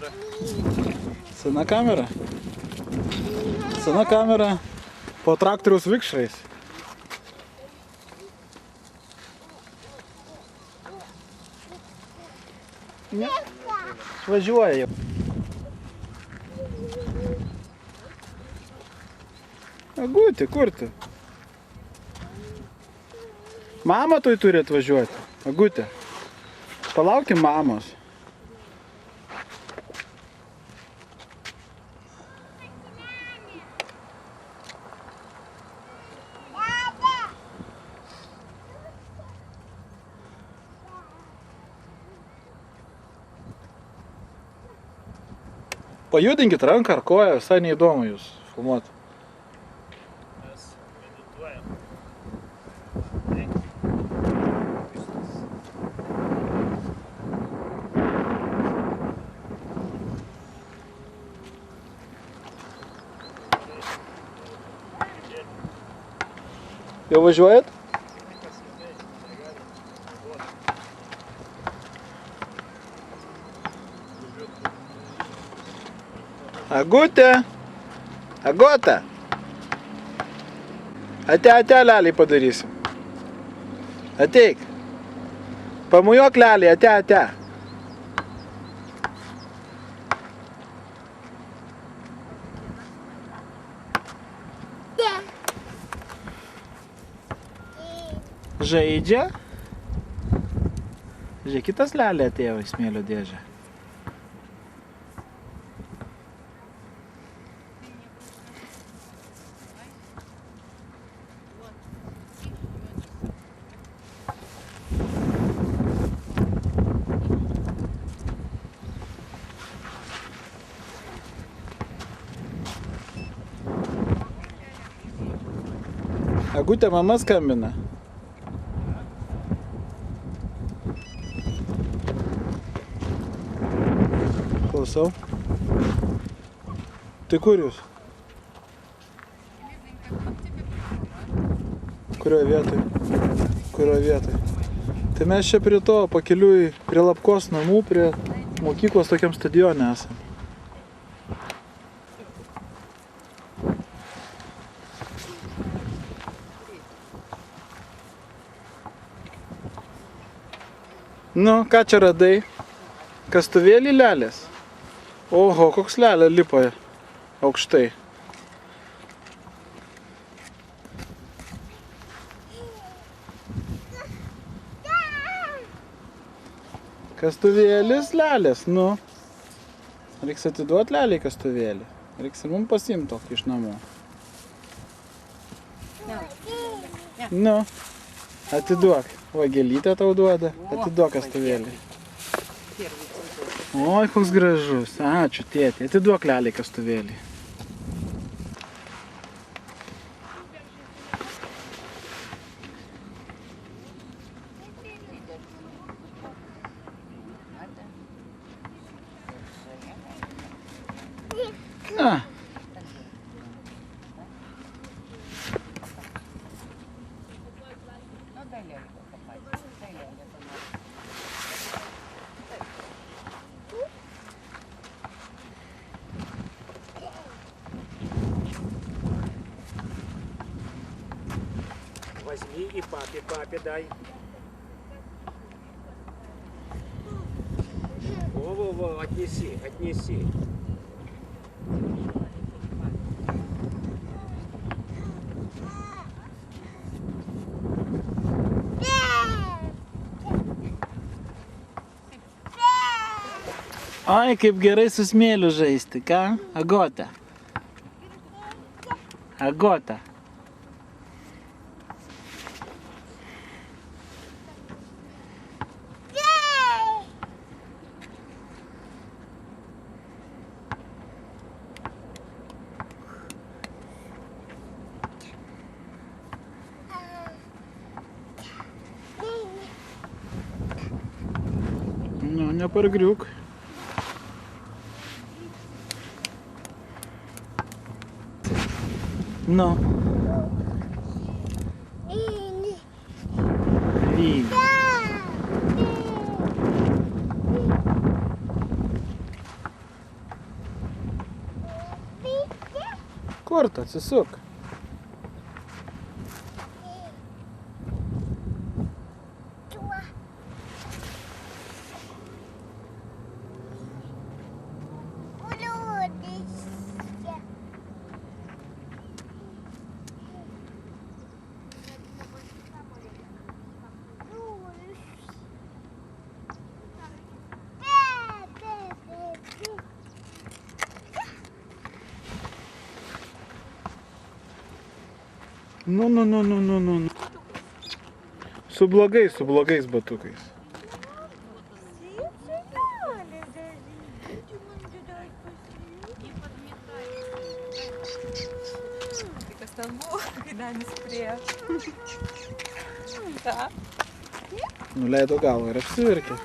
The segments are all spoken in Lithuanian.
kamera. Sena kamera? Sena kamera po traktoriaus vikšrais. Ne, važiuoja jau. Agutė, kur tu? Mama tuoj turi atvažiuoti. Agutė, palaukim mamos. Pajudinkit ranką ar koją, visai neįdomu jūs filmuoti. Mes medituojam. Jau važiuojat? Agutė! Agota! Ate, leliai padarysim. Ateik. Pamujuok leliai, ate. Žaidžia? Žiūrėk, kitas lelė atėjo į smėlio dėžę. Agutė, mama skambina. Klausau. Tai kur jūs? Kurioje vietoje? Kurioje vietoje? Tai mes čia prie to pakeliui, prie Lapkos namų, prie mokyklos tokiam stadione esam. Nu, ką čia radai? Kastuvėlį lelės? Oho, koks lelė lipo aukštai. Kastuvėlis lelės, nu. Reiks atiduot leliai kastuvėlį. Reiks ir mums pasiimt tokį iš namų. Nu, atiduok. Va, gėlytę tau duoda. Atiduok kastuvėlį. Oi, koks gražus. Ačiū, tėti. Atiduok leliai kastuvėlį. Na. Возьми и папе дай. Во, отнеси. Ai, kaip gerai su smėliu žaisti, ką? Agota. Agota. Nu, nepargriuk. Nu. Vyni. Kur tu atsisuk? Nu. Su blogais batukais. Tai kas ten buvo, kai Danis priėjo? Ką? Nuleido galvą ir apsiverkė.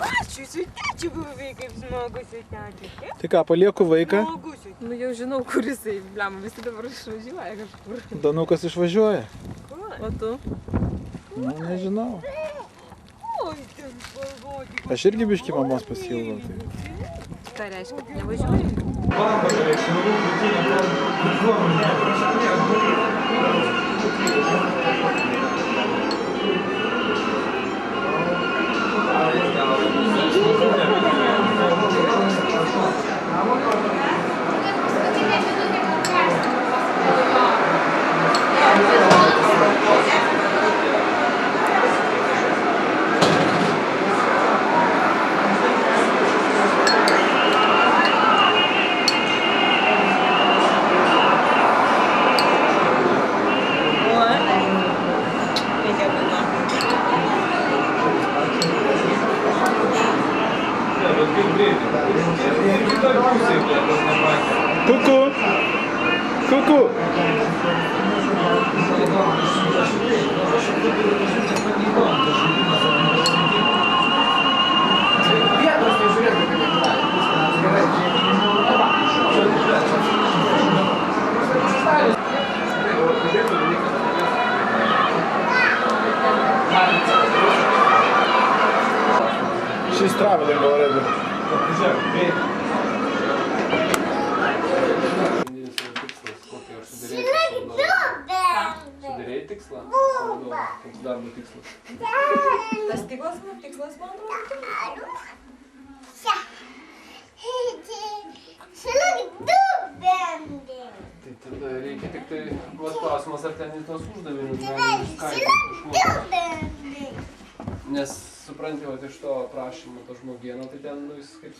Ačiū, su tečiu buvai kaip smagu su tečiu. Tai ką, palieku vaiką, Smagu su Nu jau žinau, kur jisai, blem, visi dabar išvažiuoja kažkur. Danukas išvažiuoja. O tu? Nu, nežinau. Oi, ten spalvoti. Aš irgi biškį mamos pasiilgau. Tai. Ką reiškia, nevažiuoji? Kuku. Kuku. She's traveling already. Sudarėjai tikslą? Koks darbo tikslas? Tas tikslas man atrodo. Tai tada reikia tik tai, duos klausimas, ar ten į tos uždavinius galima išskaidyti. Nes supranti, vat iš to aprašymo to žmogieno, tai ten, nu, jis kaip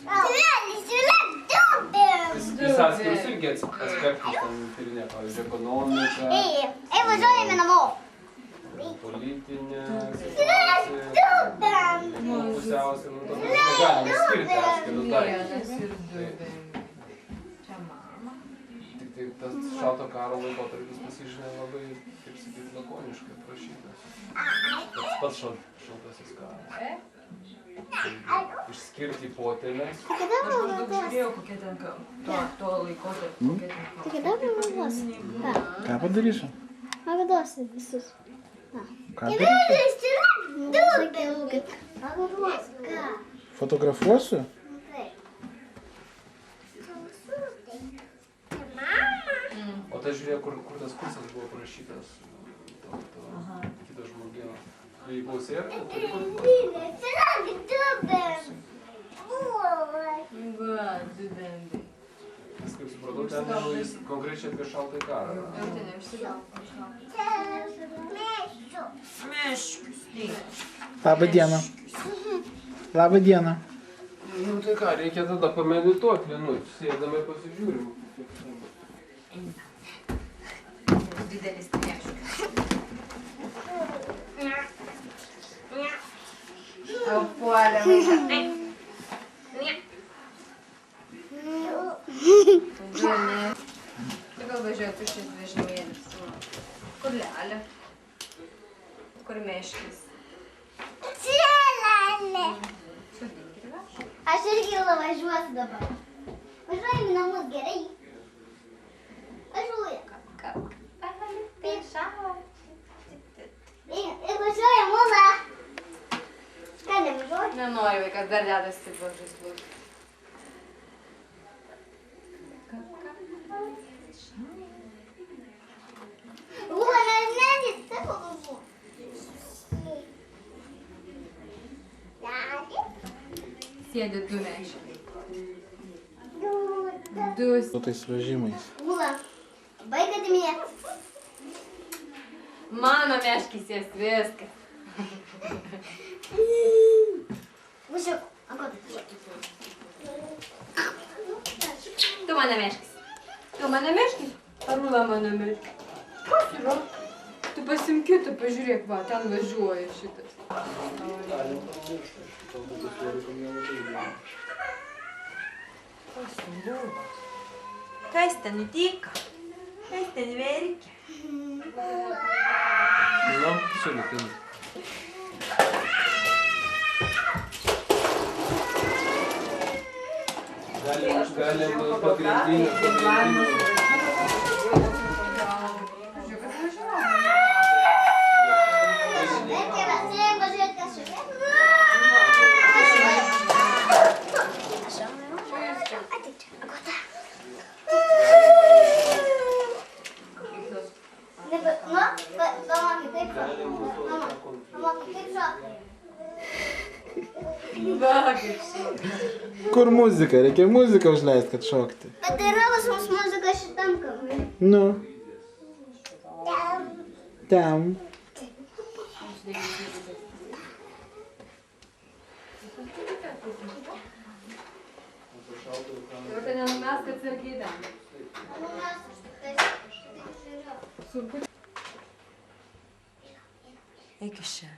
jis atskirus irgi aspektus ten tyrinėja, pavyzdžiui, ekonomiką, politinė situacija, pusiausvyrą, nu, tada negalima skirti atskirus daiktus. Tik tai tas šalto karo laikotarpis pasižymė labai, kaip sakyti, lakoniškai aprašytas. Pats šaltasis karas. Tai išskirti potėmes. Aš maždaug žiūrėjau, kokie ten to laikotarpio, kokie ten Ką padarysiu? Pagaduosi visus. Ką darysiu? Fotografuosiu? O tai žiūrėjau, kur tas kursas buvo parašytas, to kito žmogieno. Jei klausė, turi Nes kaip supratau, ten jau jis konkrečiai apie šaltąjį karą. Labą dieną. Labą dieną. Nu tai ką, reikia tada pamedituoti vienu, sėdame pasižiūrim. didelis priešas. Puolė vaiką. Tu gal važiuotų šis vežimėlis. Kur Lelė? Kur Meškis? Lelė. Sudink ir vež. Aš irgi važiuosiu dabar. Važiuojam į namus, gerai? Važiuojam. Ir važiuojam, Ula. Ką, nevažiuoji? Nenori vaikas, dar dedas stiklo žaislus. Ула, не це голову. Sėdi du meškiai. Du. Su tais vežimais. Ула, baigate mane. Mano meškis ės viską. Važiuok, ant ko Tu mano meškis. Tu mano meškis? Ar Ula mano meškis? Kas yra? Tu pasimk kitą, pažiūrėk, va, ten važiuoja šitas. Galim pamiršti, šitą būtų svorikom nelabai. Kas ten buvo? Kas ten nutiko? Kas ten verkia? Nu, sulėtin. Galim pagrindinį. Kur muzika? Reikia muziką užleisti, kad šokti. Bet yra pas mus muzika šitam kamui. Nu. Tam. Ir ten nenumesk atsargiai ten. Eik iš čia.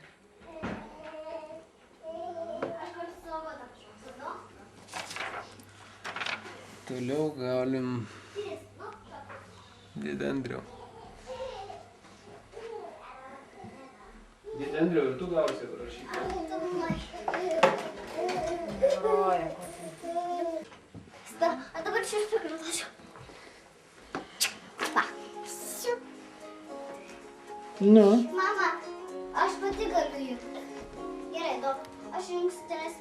Toliau galim Didendrio. Didendrio ir tu gausi parašyti. Groja. А dabar čia sukrinuosiu. Va. Nu. Mama, aš pati galiu jį. Gerai, daug. Aš jums tenais.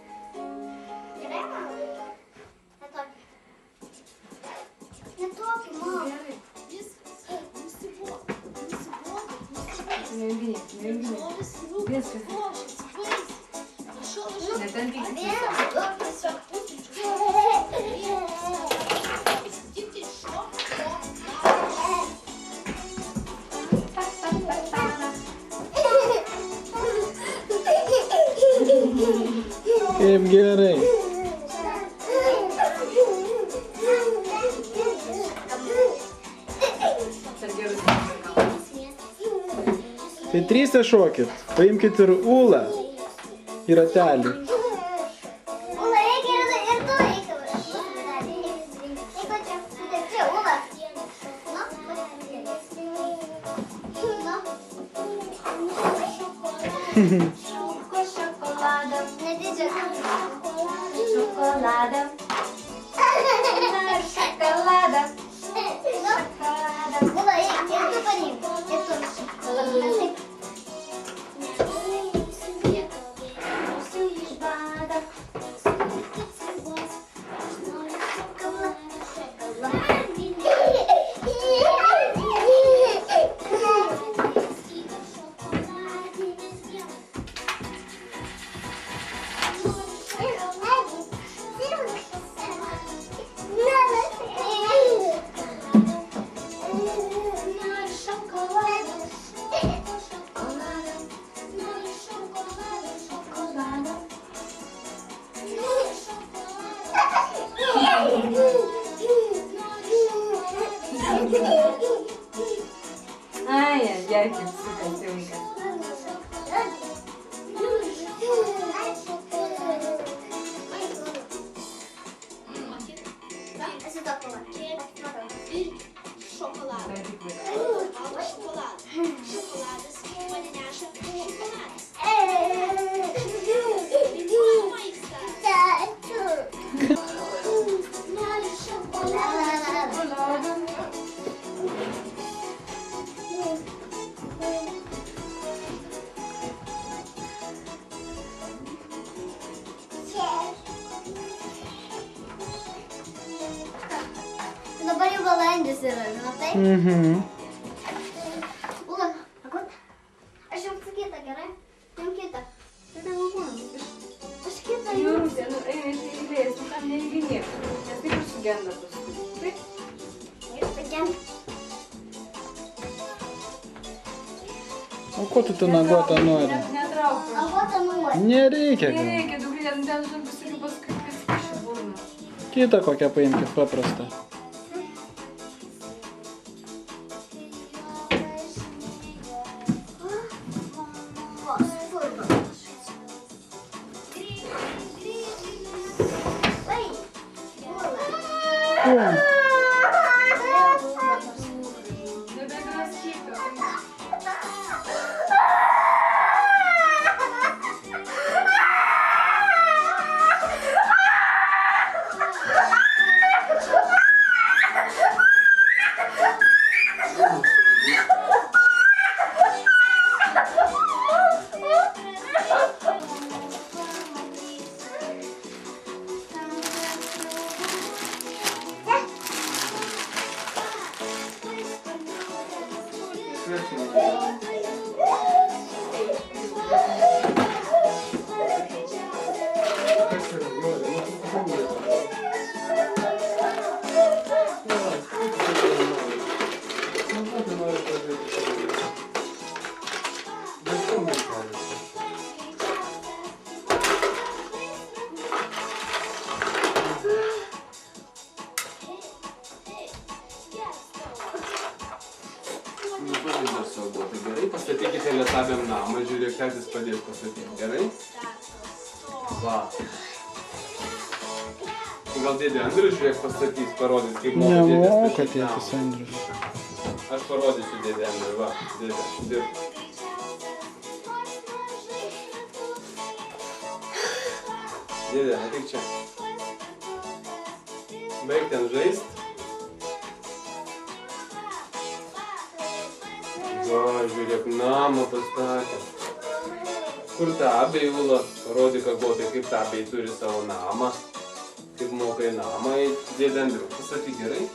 Gerai, mama? Ne tokį. Ne tokį, mama. Nejunginėk. Viskas. Netampyk. Kaip gerai. Tai trysia šokit. Paimkit ir Ulą. Ir ratelį. Ula, reikia ir tu reikia. Eik va čia. Čia, Ula. Šokoladą. Nedidžią. Šokoladą. Šokoladą. Ula, eik, ir tu paimk. Ir tu. Taip. balandis yra, žinotai? Mhm. Ula, akut. Aš jums kitą, gerai? Jums kitą. Tai tavo kūnas. Aš kitą jums. Jūrutė, nu eina iš eilės, nu tam neįginėk, nes taip ir sugenda paskui. Taip? Ir tokiam. O ko tu ten agotą nori? Netrauk. Agota nori. Nereikia. gal. Nereikia, dukrytė, nu ten žinok visokių paskui kiši burną. Kitą kokią paimkit paprastą. O, Nebegraskyk. Gerai, pastatykite lietabiam namą, žiūrėk, tesis padės pastatyti, gerai? Va. Gal dėdė Andrius, žiūrėk, pastatys, parodys, kaip moka dėdė nemoka statyti tėtis namą. Andrius. Aš parodysiu dėdė Andriui, va, dėdė, dirb. Dėdė, ateik čia. Baig ten žaist. Va, žiūrėk, namą pastatė. Kur ta abei, Ula? Parodyk agotai, kaip ta abei turi savo namą. Kaip mokai namą, dėdė Andriu. Pastatyk gerai.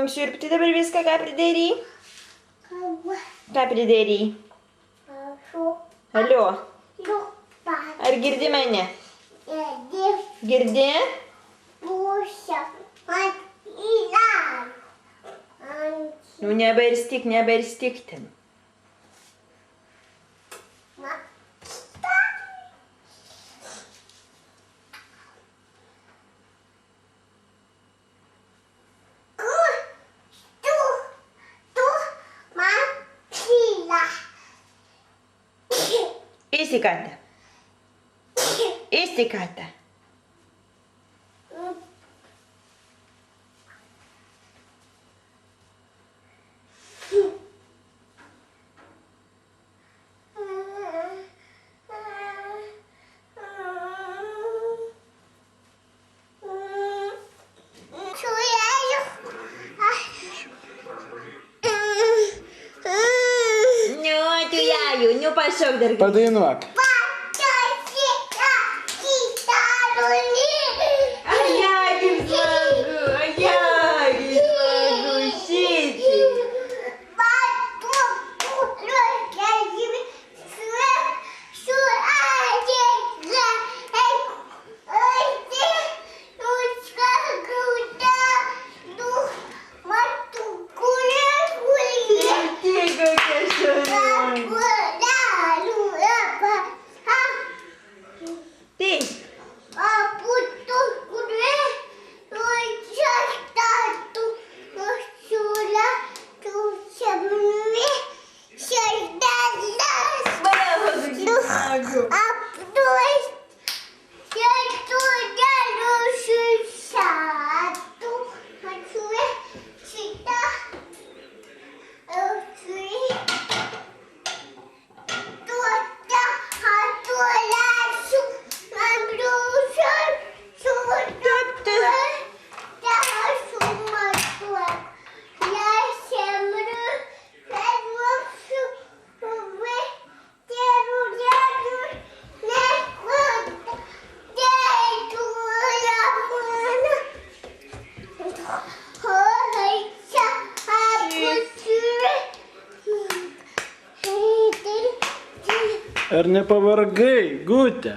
Nu, siurbti dabar viską, ką pridėrį? Ką pridėrį? Alio, ar girdi mane? Girdi? Nu neberstik ten. Istikata. Nu pašok dar. Padainuok. Ar nepavargai, Gute?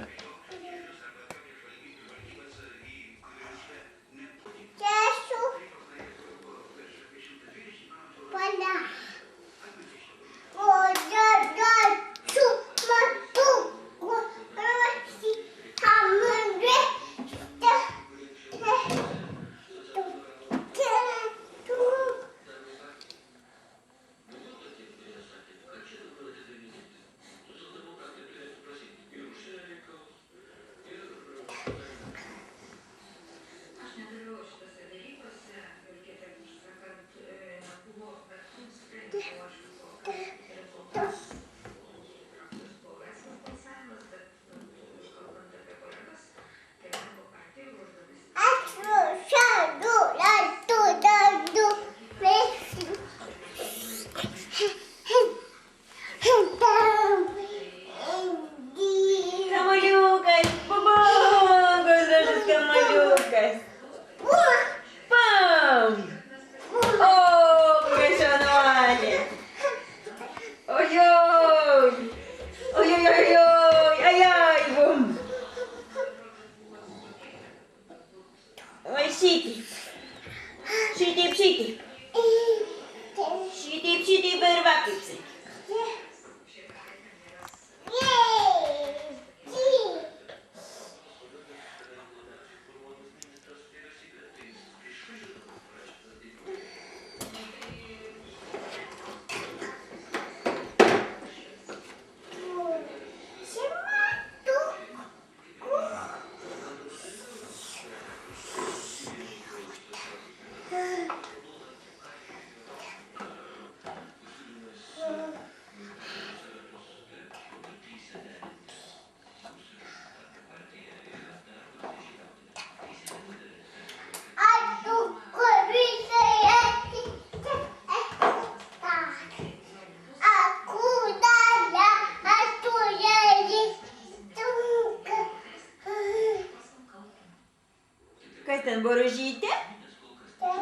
Kas ten, boružytė?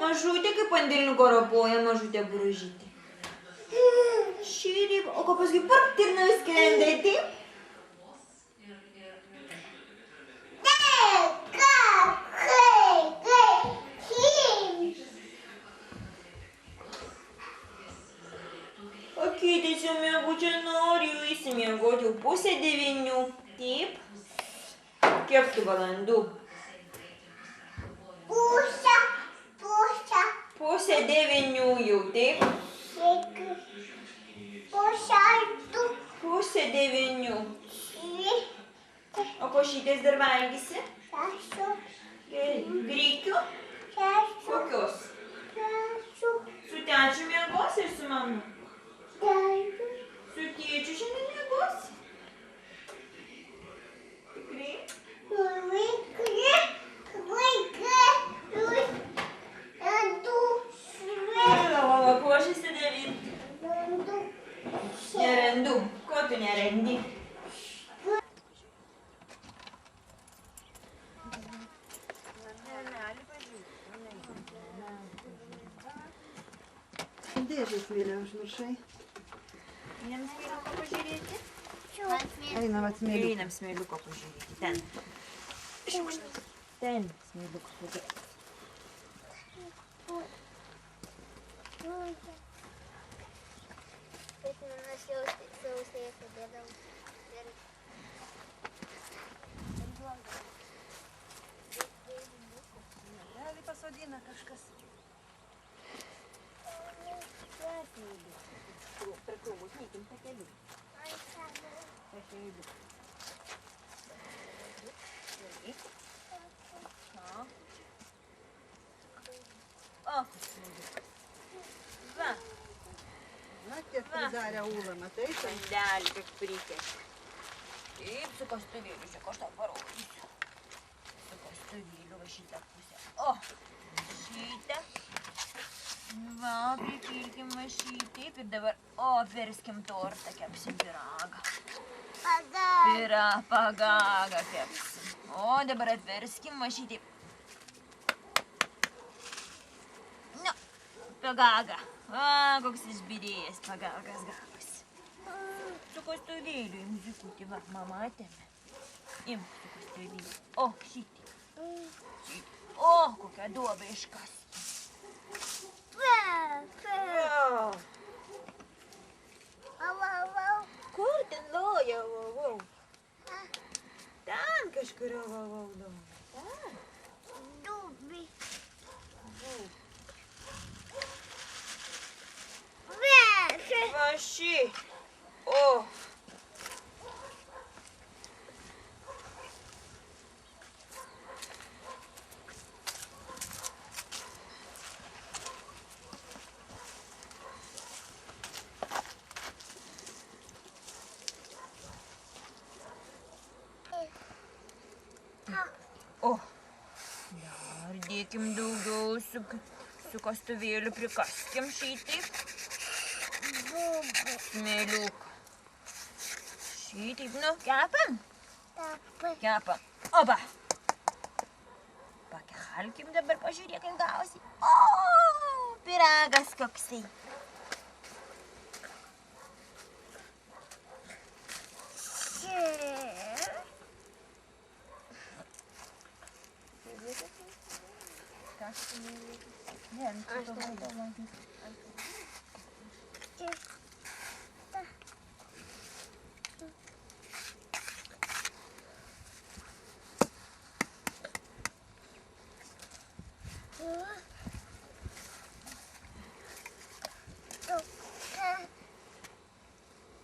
Mažutė, kaip pandėlinuko ropoja, mažutė boružytė. Šyryb, o ko paskui purpt ir nuskrendai, taip? Eisim miegoti jau 8:30. Taip. Kiek tų valandų? 8:30 jau, taip? 8:30. O košytės dar valgysi? Grikių? Kokios? Su tečiu miegos ir su mama? Su tėčiu šiandien miegos? Tikrai? O ko aš įsidaryt? Nerandu. Ko tu nerandi? Dėžės mėlė užmiršai. Einam smėliuko pažiūrėti? Einam atmėliu. Einam smėliuko pažiūrėti. Ten. Ten smėliuko pažiūrėti. Gali pasodina kažkas. Per krūmus neikim pakeliu. Pakeliu. O, va, Na, kiek pridarė Ūla, matai? sandelį kaip prikės. Taip, su kastuvėliu, žiūrėk, aš tau parodysiu. Su kastuvėliu va šitą pusę. O, šitą. Va, pripilkim va šitaip ir dabar, verskim tortą, kepsim pyragą. Pagagą kepsim. O, dabar atverskim va šitaip. Nu, pagagą. Va, koks išbyrėjęs pagagas gavosi. Su kastuvėliu im zikutį, va, mama atėmė. Im su kastuvėliu. O, šitaip. O, kokią duobę iškasti. Kur ten loja, vau? Ten kažkurio, vau, ten. Va šį. O. O, dar dėkim daugiau su kastuvėliu, prikaskim šitaip. Smėliuką. Šitaip, nu, kepam? Kepam. Oba. Pakelkim dabar, pažiūrėk, kaip gausi. O, pyragas koksai.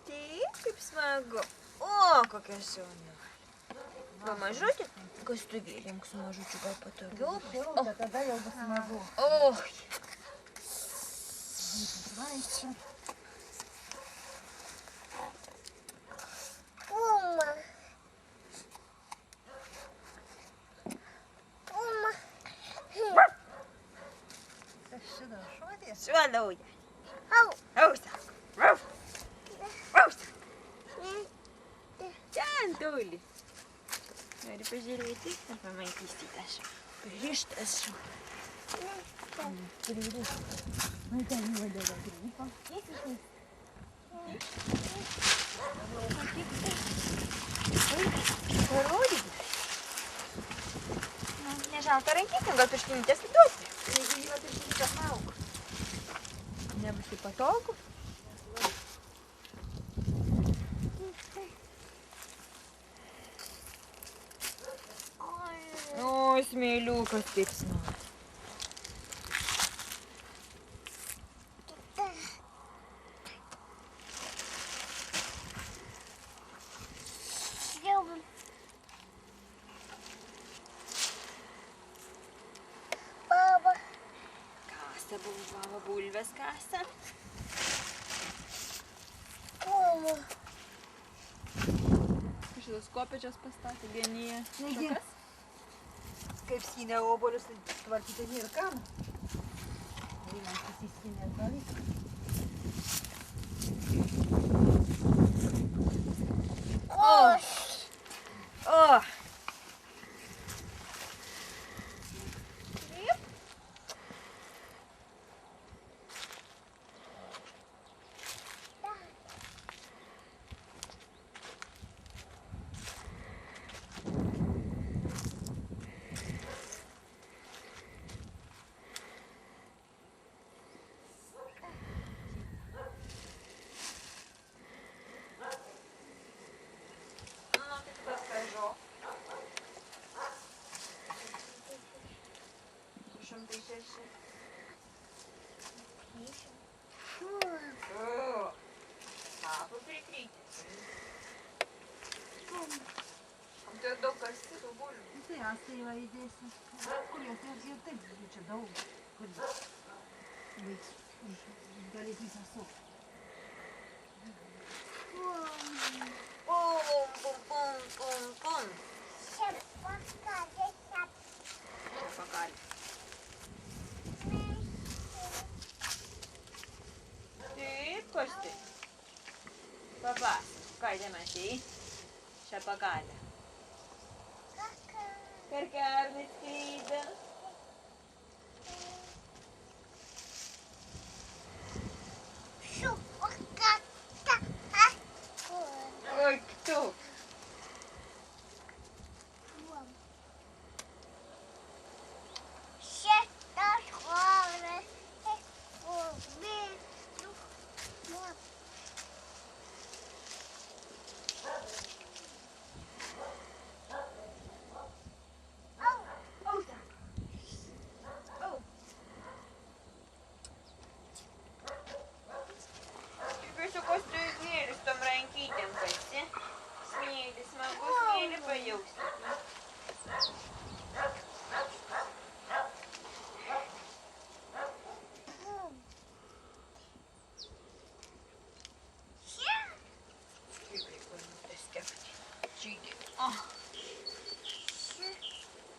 Taip, kaip smagu. O, kokia šaunė. Va, mažutė, kastuvėlį su mažučiu gal patogiau. O, tada jau bus smagu. O, Šitą šuodė. šuo nauja. Ausa. Ausa. Ten toli. Nori pažiūrėti, ar pamatysi tą šuo. Pririštas šuo. Parodyk. Nežalka rankytėm, gal pirštinytės duoti. Jeigu jo pirštinytės lauko. Nebus taip patogu. Kas taip smagu. Baba. Kasa baba bulves kasa. Mama. Šitas kopėčias pastatė genyje. Negi. Kaip skynė obolius, tai tvarkyti nėra kam. Einam susiskynė atgal. O! Papo prikrytė. Tai daug kas tų bulvių. Tai astai va įdėsi. Kur jos ir taip, čia daug. Kur galės visą sukti. Pum, pum, pum, pum, pum. Pakalė. Taip, Kosti. Papasakok, ką ten matei? Šią pakalę. Karkelį skraido. Oi, tu. Tikiuosi, Kosti smėlis tom rankytėm kasi. Smėlį, smagu smėlį pajausti.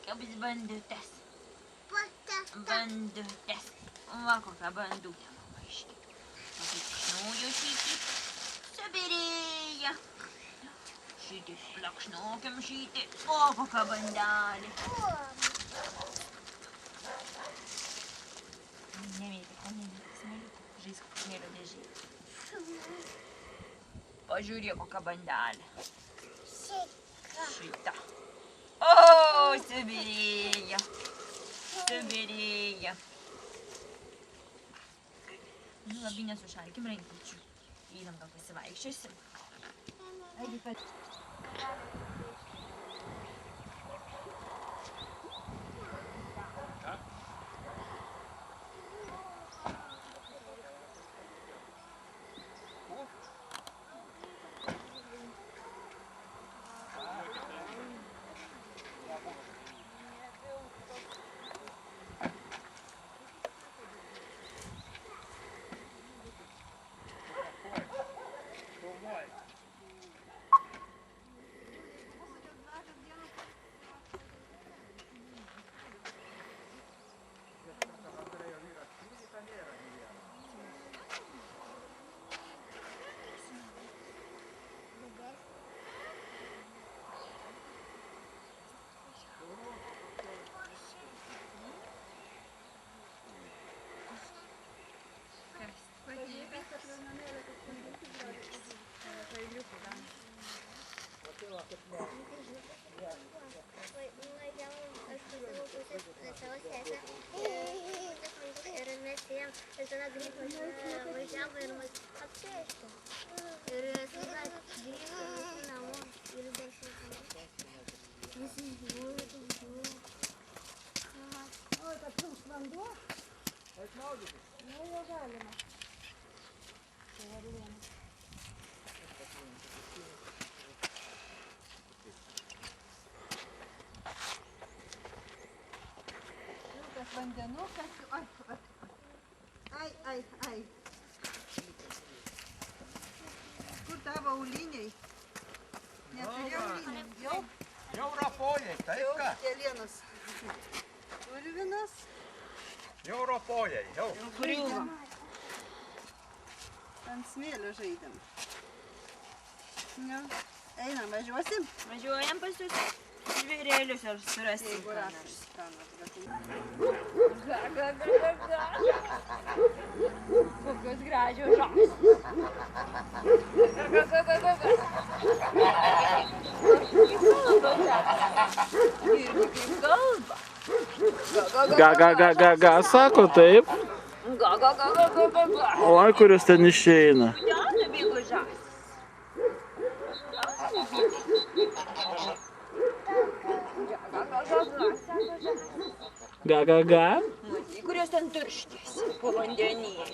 Kabis bandutes. Bandutes. Va kokią bandutę mama iškėlė. Šitį subirėja. Šitį plakšnokiam šitį. O kokią bandelį. Nemėtė, smėliuką. Žaisk smėlio dėžėje. Pažiūrėk kokią bandelę. Šitą. O, subirėja. Subirėja. Nu, labai nesušalkim rankyčių. Einam gal pasivaikščiosim. Eigi pat. Ir tada grįžtas važiavo ir mus apsėsto. Ir tada grįžo visi namo ir dašau. Visi žiūri. vandenukas. Ai. Kur tavo auliniai? Neturi aulinių. Jau ropojai, taip ką? Kelienas. Purvinas. Jau ropojai, jau. Žaidėm. Ant smėlio žaidėm. Nu, einam, važiuosim. Važiuojam pas jūs žvėrėlius ar surasim. Jeigu rasim. Kokios gražios žąsys. Irgi kaip kalba. Ga, sako taip. Ga. Oi, kuris ten išeina. Ten nubėgo žąsys. Ga. Matai, kurios ten turštėsi po vandenėlį.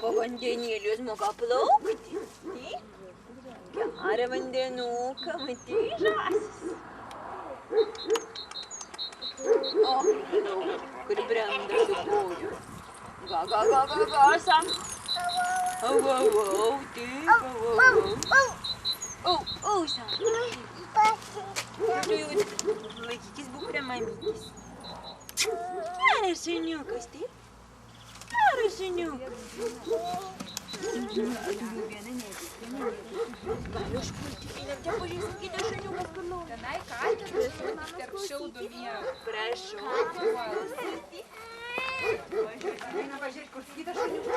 Po vandenėlį jūs moka plaukti. Gerą vandenuką, matai, žąsis. O, kur brenda su koju. Ga, sam. Au, taip, au, sam. Tu jau laikykis būk prie mamytės. Geras šuniukas, taip? Geras šuniukas. Tu jau viena nedėkė. Gali užpulti, einam čia pažiūrėsim kitą šuniukas, kur laukia. Tenai katinas, tarp šiaudų miego. Prašau. Eina pažiūrėti, kur kitas šuniukas.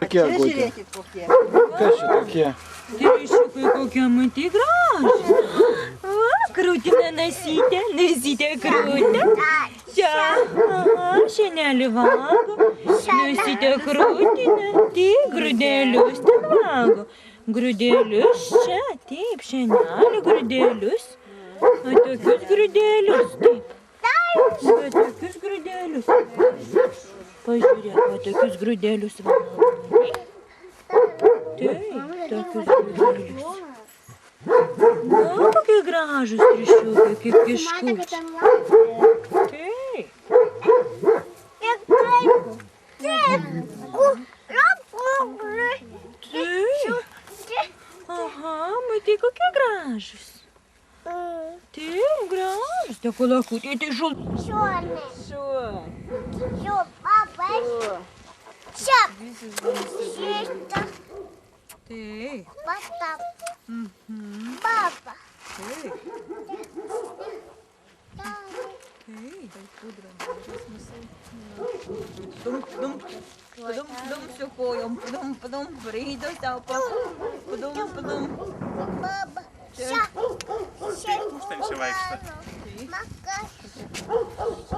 Kokie gudė? Žiūrėkit kokie. Kas čia tokie? Triušiukai kokie matai gražūs. Va, krūtina nasytė krūtė. Čia, šienelį vago. Nasytė krūtinė, taip, grūdelius ten vago. Grūdelius čia, taip, šienelį grūdelius. O tokius grūdelius, taip. O tokius grūdelius. Pažiūrėk, o tokius grūdelius vago. Taip, tokius grūdelius. O, kokie gražūs triušiukai, kaip kiškučiai. Aha, matai, kokie gražūs. Taip, gražūs. Tie kulakutai, tai žultai. Taip. Papa. Plum su kojom, plum, braido sau, plum. Baba. Tūkstančiai vaikšto.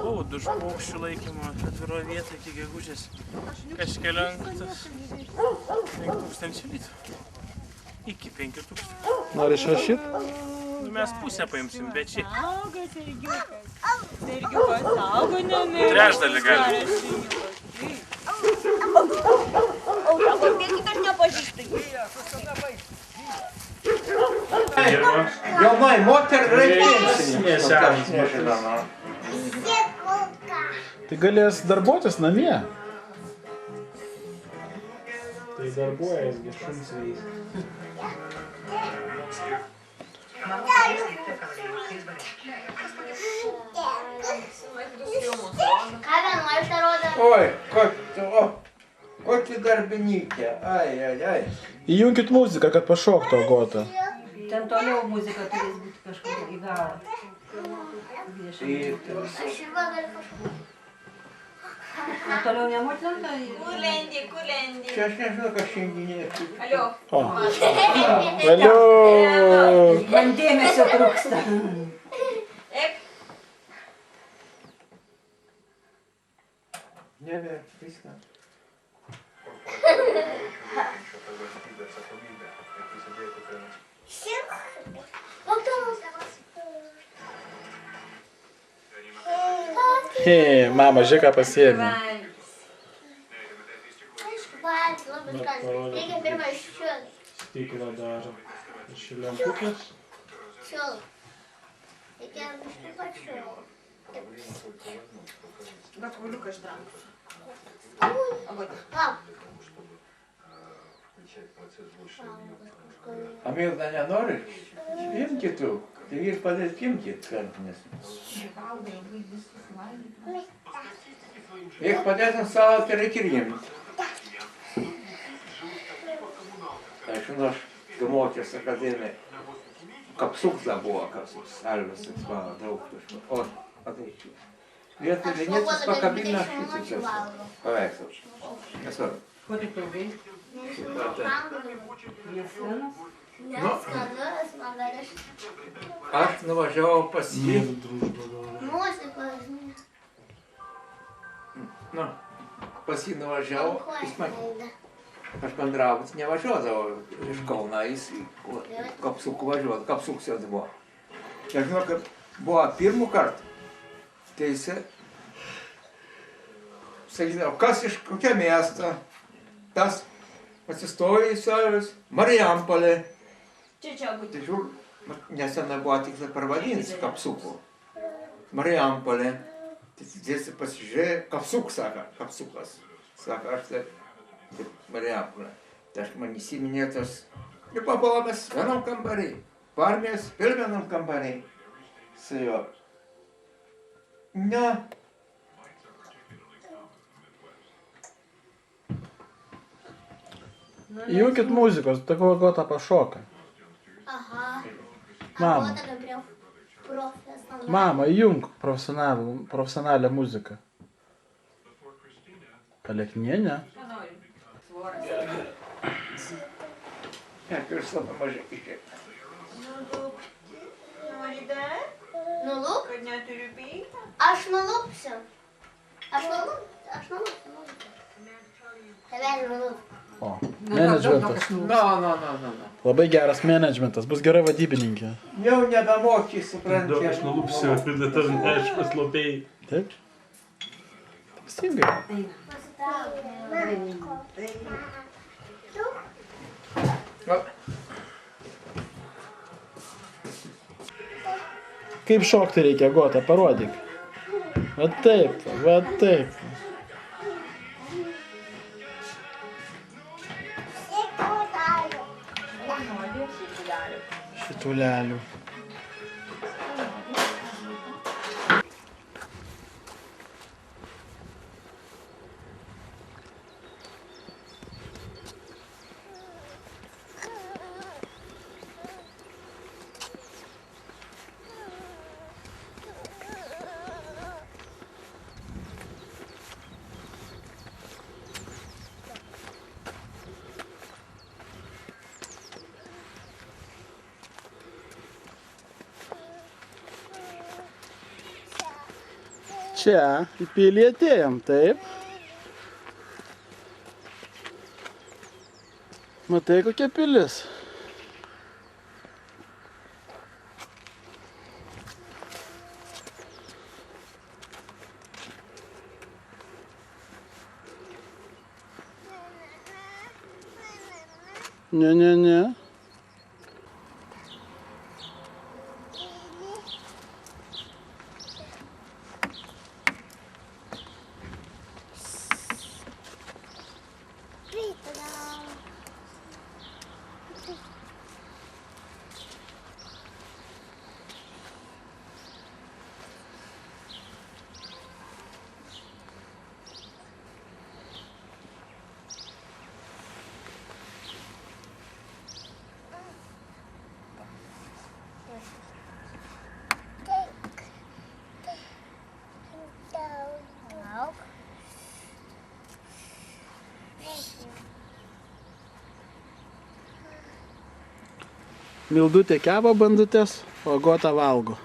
O, du paukščių laikymo atviro vietą iki gegužės. Kažkeliankas 5000 litrų. Iki 5000. Nori išrašyt? Nu, mes pusę paimsim, bet šiaip. Auga, Sergiukas, auga, nemėra. Trečdalį gali. O, sako, bėgit, aš nepažįstu. Jaunai moteriai reikia. Tai galės darbuotis namie. Tai darbuojas, šuns veis. Oi, kokia darbininkė. Ai. Įjunkit muziką, kad pašoktų Agota. Ten toliau muzika turės būti kažkur į galą. Aš ir va galiu kažką. O toliau nemotina? Kulendi, kulendi. Čia aš nežinau, kas šiandien. Alio. O. Valio! Man dėmesio trūksta. Ep. Ne, viską. Hei, mama, žiūrėk, ką pasiėmė. Aišku, valgyti labai skaniai. Reikia pirmą iščiulti. Stiklą daro. Iš lempukės. Čiulti. Reikia biškį pačiulti. Bet kuliukas brangus. Palauk. A Milda nenori? Imki tu. Tai ir padėt imkit kartinės. Jeigu padėtum salą, tai reikia ir imti. Aš žinau, aš mokęs akademiją. Kapsuks buvo, kapsuks. Alvis atsvalo daug kažko. O, ateičiau. Vietoj vienėtis pakabina šitas paveikslas. Nesvarbu. Ko tik ilgai? Jėsenas? Neskanus, man dar iš Aš nuvažiavau pas jį. muzikos. Nu, pas jį nuvažiavau. Jis man, aš bendrauju, jis nevažiuodavo iš Kauno, jis kapsukų važiuodavo, kapsuks jos buvo. Aš žinau, kad buvo pirmų kartų. Tai jis sakydavo, kas iš kokia miesta, tas atsistojo į salės, Marijampolė. Čia būtų. Tai žiūr, nesena buvo tik parvadins kapsukų. Marijampolė. Tai dėsi pasižiūrėjo, kapsuk, sako, kapsukas. Sako, aš tai Marijampolė. Tai aš man įsiminė tas. Ir pabuvom mes vienam kambarį. Parmės ir vienam kambarį. Su juo. Ne. Įjunkit muzikos, tai ko Agota pašoka. Aha. Mama. Agota prie profesionalų. Mama, įjunk profesionalią muziką. Paleknienė. Ne, aš labai mažai išėjau. Nori dar? Nulūp? Kad neturiu peilio? Aš nulūpsiu. Aš nulūpsiu. Tavęs nulūp. O, menedžmentas. Na. Labai geras menedžmentas, bus gera vadybininkė. Jau nebemoki, supranti. Aš nulupsiu, tada tas neaiškus lopėjai. Taip? Teisingai. Kaip šokti reikia, Agota, parodyk. Va taip, va taip. Šitulelių. Čia į pilį atėjom, taip. Matai, kokia pilis. Ne. Mildutė kepa bandutes, o Agota valgo.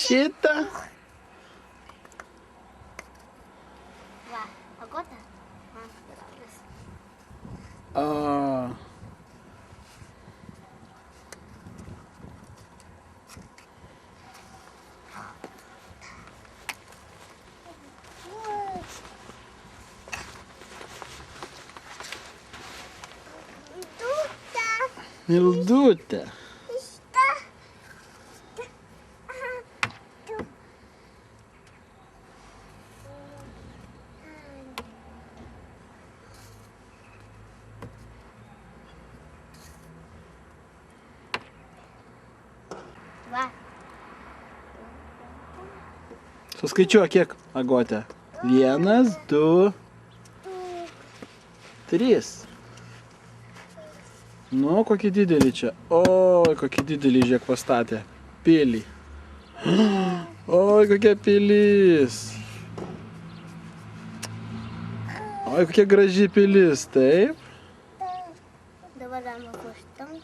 Šitą. Va, Agota. A. Mildutė. Va. Suskaičiuok kiek, Agotė. 1, 2, 3. Nu, kokį didelį čia. Oi, kokį didelį, žiūrėk, pastatė. Pilį. Oi, kokia pilis. Oi, kokia graži pilis, taip? Dabar galima koštam.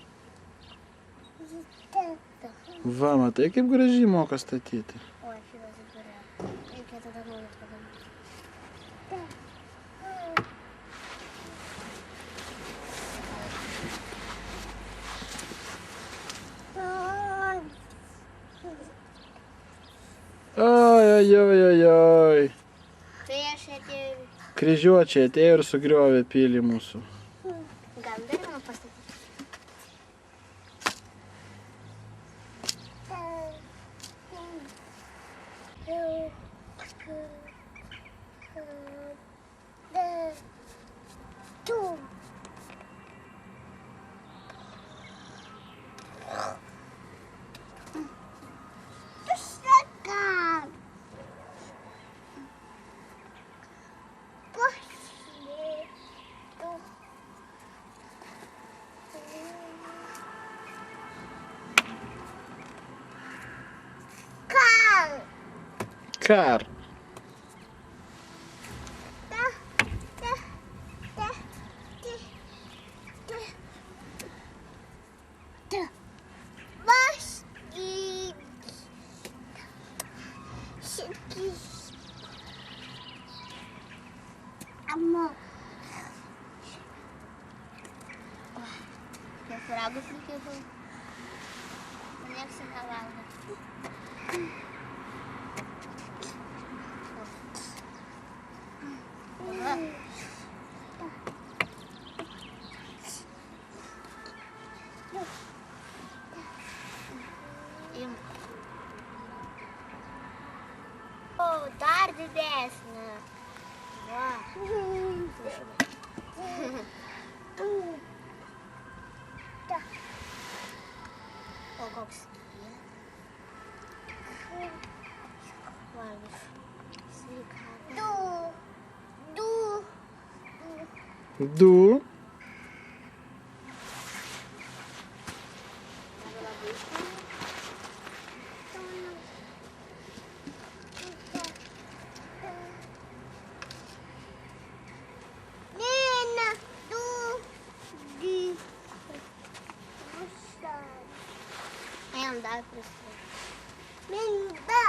Va, matai, kaip gražiai moka statyti. O, šitas įturė. Reikia tada naujas padaryti. Oi, oi, oi, oi. Tai aš atėjau. Kryžiuočiai atėjo ir sugriovė pilį mūsų. Gal dar galima pastatyti? Kar. Ragus reikėtų. Nieks nevalgo. O, dar didesnė. Va. O koks jie? Valgys. Sveikatą. Du. Dar Minda.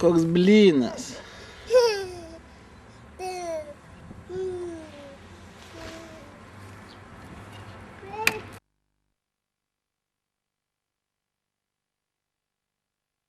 Koks blynas.